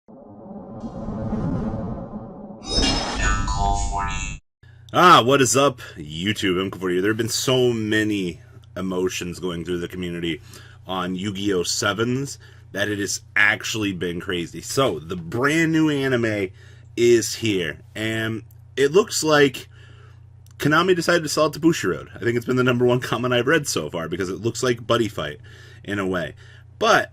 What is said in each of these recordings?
What is up, YouTube? I'm for you. There have been so many emotions going through the community on Yu-Gi-Oh! 7s that it has actually been crazy. So, the brand new anime is here, and it looks like Konami decided to sell it to Bushiroad. I think it's been the #1 comment I've read so far, because it looks like Buddyfight in a way. But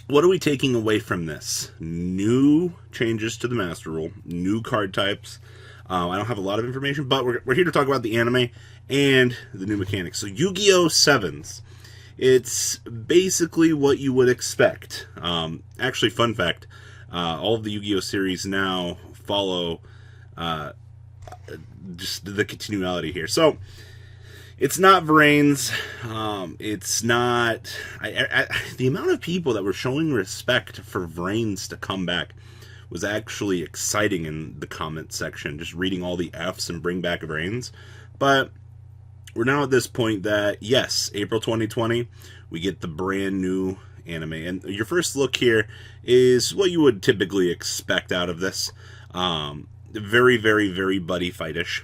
what are we taking away from this? New changes to the Master Rule, new card types. I don't have a lot of information, but we're here to talk about the anime and the new mechanics. So Yu-Gi-Oh! 7s. It's basically what you would expect. Actually, fun fact, all of the Yu-Gi-Oh! Series now follow just the continuality here. So, it's not Vrains. It's not... the amount of people that were showing respect for Vrains to come back was actually exciting in the comment section, just reading all the Fs and bring back Vrains. But we're now at this point that, yes, April 2020, we get the brand new anime. And your first look here is what you would typically expect out of this. Very, very, very buddy fightish.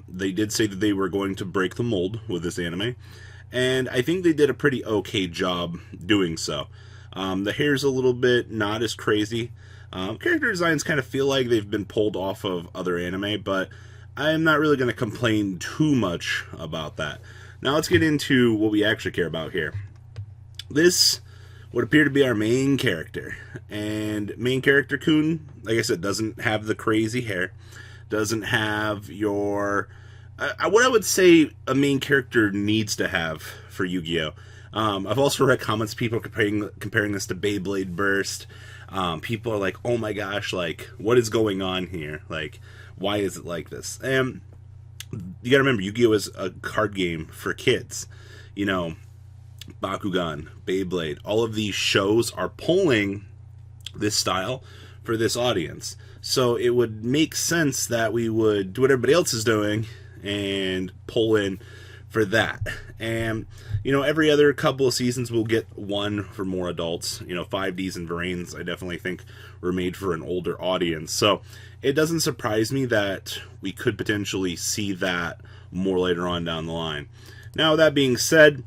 They did say that they were going to break the mold with this anime, and I think they did a pretty okay job doing so. The hair's a little bit not as crazy. Character designs kind of feel like they've been pulled off of other anime, but I'm not really going to complain too much about that. Now let's get into what we actually care about here. This would appear to be our main character, and main character Kun, like I said, doesn't have the crazy hair, doesn't have your what I would say a main character needs to have for Yu-Gi-Oh! I've also read comments, people comparing this to Beyblade Burst. People are like, oh my gosh, like, what is going on here? Like, why is it like this? And you gotta remember, Yu-Gi-Oh! Is a card game for kids. You know, Bakugan, Beyblade, all of these shows are pulling this style for this audience. So it would make sense that we would do what everybody else is doing and pull in for that. And, you know, every other couple of seasons we'll get one for more adults. You know, 5Ds and Vrains, I definitely think were made for an older audience. So it doesn't surprise me that we could potentially see that more later on down the line. Now, that being said,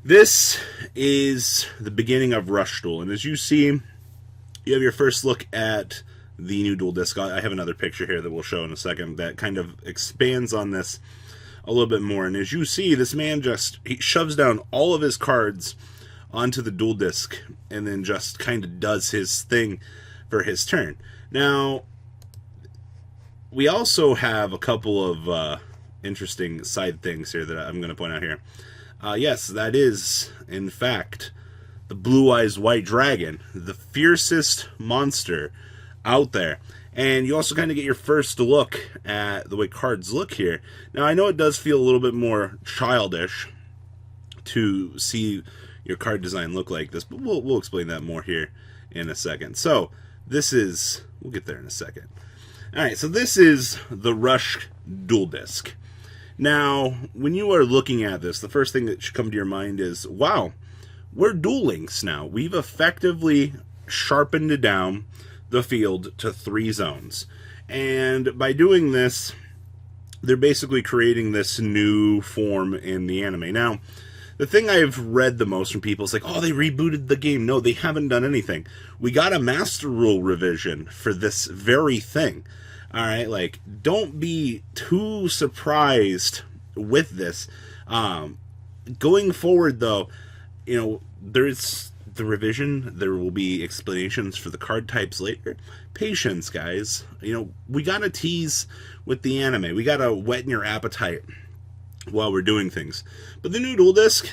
this is the beginning of Rush Duel. And as you see, you have your first look at the new Duel disc. I have another picture here that we'll show in a second that kind of expands on this a little bit more. And as you see, this man he shoves down all of his cards onto the Duel disc and then just kind of does his thing for his turn. Now, we also have a couple of interesting side things here that I'm going to point out here. Yes, that is, in fact, the Blue Eyes White Dragon, the fiercest monster out there. And you also kind of get your first look at the way cards look here. Now, I know it does feel a little bit more childish to see your card design look like this, but we'll explain that more here in a second. So, this is... we'll get there in a second. Alright, so this is the Rush Duel Disc. Now, when you are looking at this, the first thing that should come to your mind is, wow, we're Duel Links now. We've effectively sharpened down the field to 3 zones. And by doing this, they're basically creating this new form in the anime. Now, the thing I've read the most from people is like, oh, they rebooted the game. No, they haven't done anything. We got a Master Rule revision for this very thing. Alright, like, don't be too surprised with this. Going forward, though, you know, there's the revision. There will be explanations for the card types later. Patience, guys. You know, we gotta tease with the anime. We gotta whet your appetite while we're doing things. But the new Duel Disc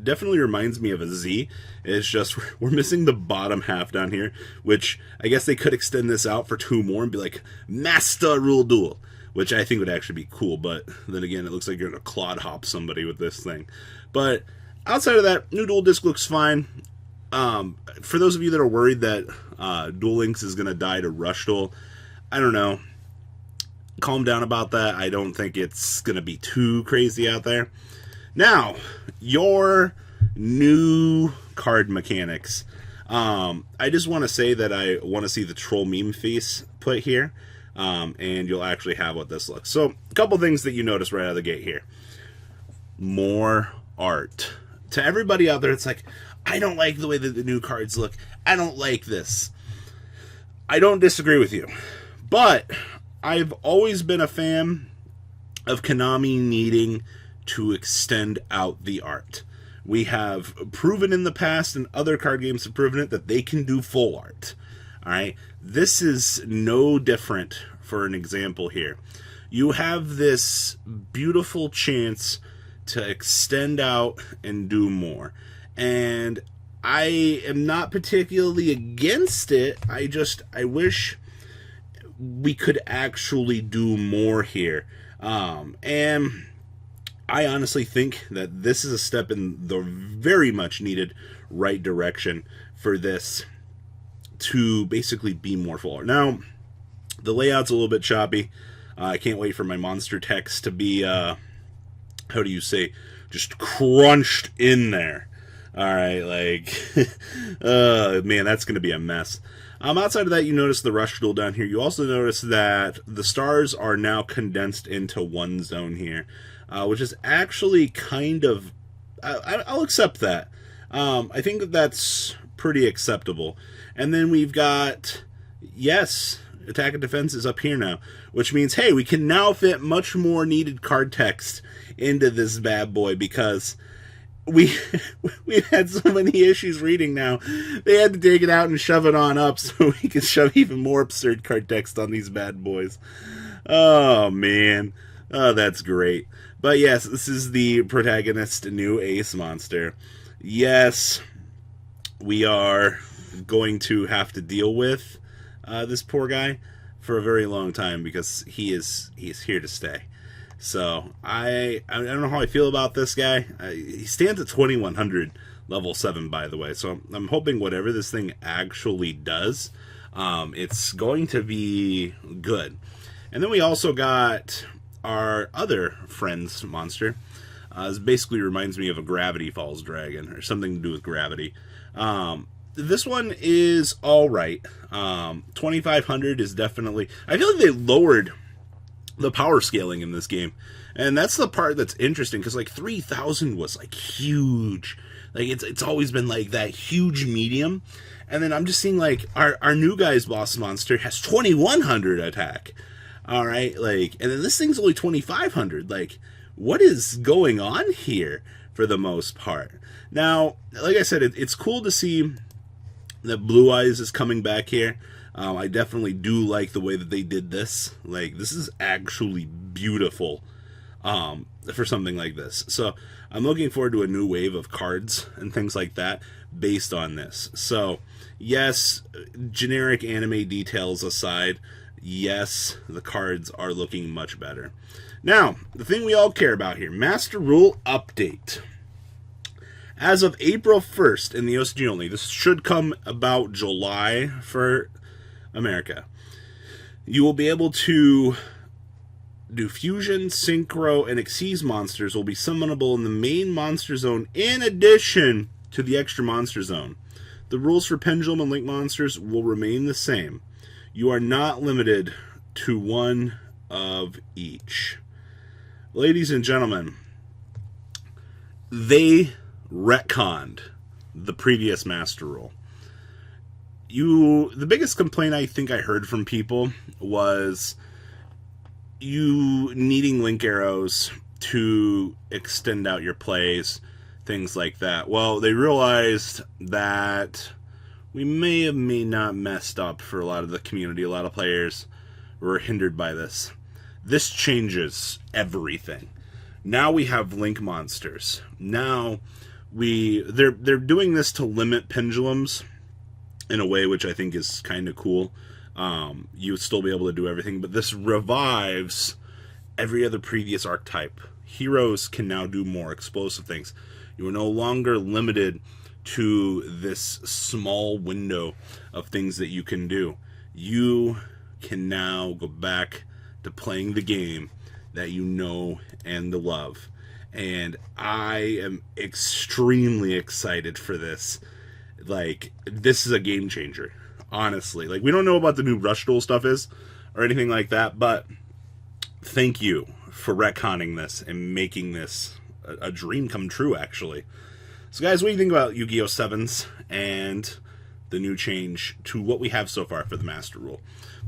definitely reminds me of a Z. It's just we're missing the bottom half down here, which I guess they could extend this out for 2 more and be like Master Rule Duel, which I think would actually be cool. But then again, it looks like you're gonna clod hop somebody with this thing. But outside of that, new Duel Disc looks fine. For those of you that are worried that Duel Links is gonna die to Rush Duel, I don't know. Calm down about that. I don't think it's gonna be too crazy out there. Now, your new card mechanics. I just want to say that I want to see the troll meme face put here, and you'll actually have what this looks. So, a couple things that you notice right out of the gate here. More art. To everybody out there, it's like, I don't like the way that the new cards look. I don't like this. I don't disagree with you. But I've always been a fan of Konami needing to extend out the art. We have proven in the past, and other card games have proven it, that they can do full art. Alright? This is no different for an example here. You have this beautiful chance to extend out and do more. And I am not particularly against it. I wish we could actually do more here. And I honestly think that this is a step in the very much needed right direction for this to basically be more full art. Now, the layout's a little bit choppy. I can't wait for my monster text to be, how do you say, just crunched in there. Alright, like, man, that's going to be a mess. Outside of that, you notice the rush tool down here. You also notice that the stars are now condensed into one zone here, which is actually kind of, I'll accept that. I think that that's pretty acceptable. And then we've got, yes, attack and defense is up here now, which means, hey, we can now fit much more needed card text into this bad boy, because we've had so many issues reading now. They had to take it out and shove it on up so we could shove even more absurd card text on these bad boys. Oh, man. Oh, that's great. But yes, this is the protagonist, new ace monster. Yes, we are going to have to deal with this poor guy for a very long time, because he's here to stay. So I don't know how I feel about this guy. He stands at 2100 level 7, by the way. So I'm hoping whatever this thing actually does, it's going to be good. And then we also got our other friend's monster. This basically reminds me of a Gravity Falls dragon, or something to do with gravity. This one is alright. 2500 is definitely, I feel like they lowered the power scaling in this game, and that's the part that's interesting, because like 3000 was like huge. Like it's always been like that huge medium, and then I'm just seeing like our new guy's boss monster has 2100 attack. All right, like, and then this thing's only 2500. Like, what is going on here for the most part? Now, like I said, it's cool to see that Blue Eyes is coming back here. I definitely do like the way that they did this. Like, this is actually beautiful for something like this. So I'm looking forward to a new wave of cards and things like that based on this. So yes, generic anime details aside, yes, the cards are looking much better. Now, the thing we all care about here, Master Rule Update. As of April 1st in the OCG only, this should come about July for America, you will be able to do fusion, synchro, and Xyz monsters will be summonable in the main monster zone in addition to the extra monster zone. The rules for pendulum and link monsters will remain the same. You are not limited to one of each. Ladies and gentlemen, they retconned the previous Master Rule. The biggest complaint I think I heard from people was you needing link arrows to extend out your plays, things like that. Well, they realized that we may have not messed up for a lot of the community. A lot of players were hindered by this. This changes everything. Now we have link monsters. Now they're doing this to limit pendulums in a way which I think is kind of cool. You would still be able to do everything, but this revives every other previous archetype. Heroes can now do more explosive things. You are no longer limited to this small window of things that you can do. You can now go back to playing the game that you know and love. And I am extremely excited for this. Like, this is a game changer, honestly. Like, we don't know about the new Rush Duel stuff is, or anything like that, but thank you for retconning this and making this a dream come true, actually. So, guys, what do you think about Yu-Gi-Oh! 7s and the new change to what we have so far for the Master Rule?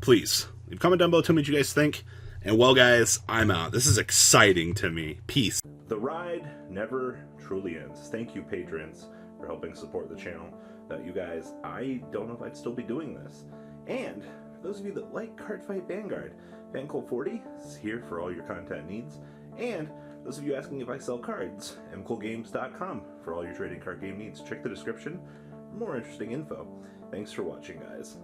Please, leave a comment down below, tell me what you guys think. And, well, guys, I'm out. This is exciting to me. Peace. The ride never truly ends. Thank you, patrons, for helping support the channel. Without you guys, I don't know if I'd still be doing this. And for those of you that like Cardfight Vanguard, FanColt40 is here for all your content needs. And those of you asking if I sell cards, mcoolgames.com for all your trading card game needs. Check the description for more interesting info. Thanks for watching, guys.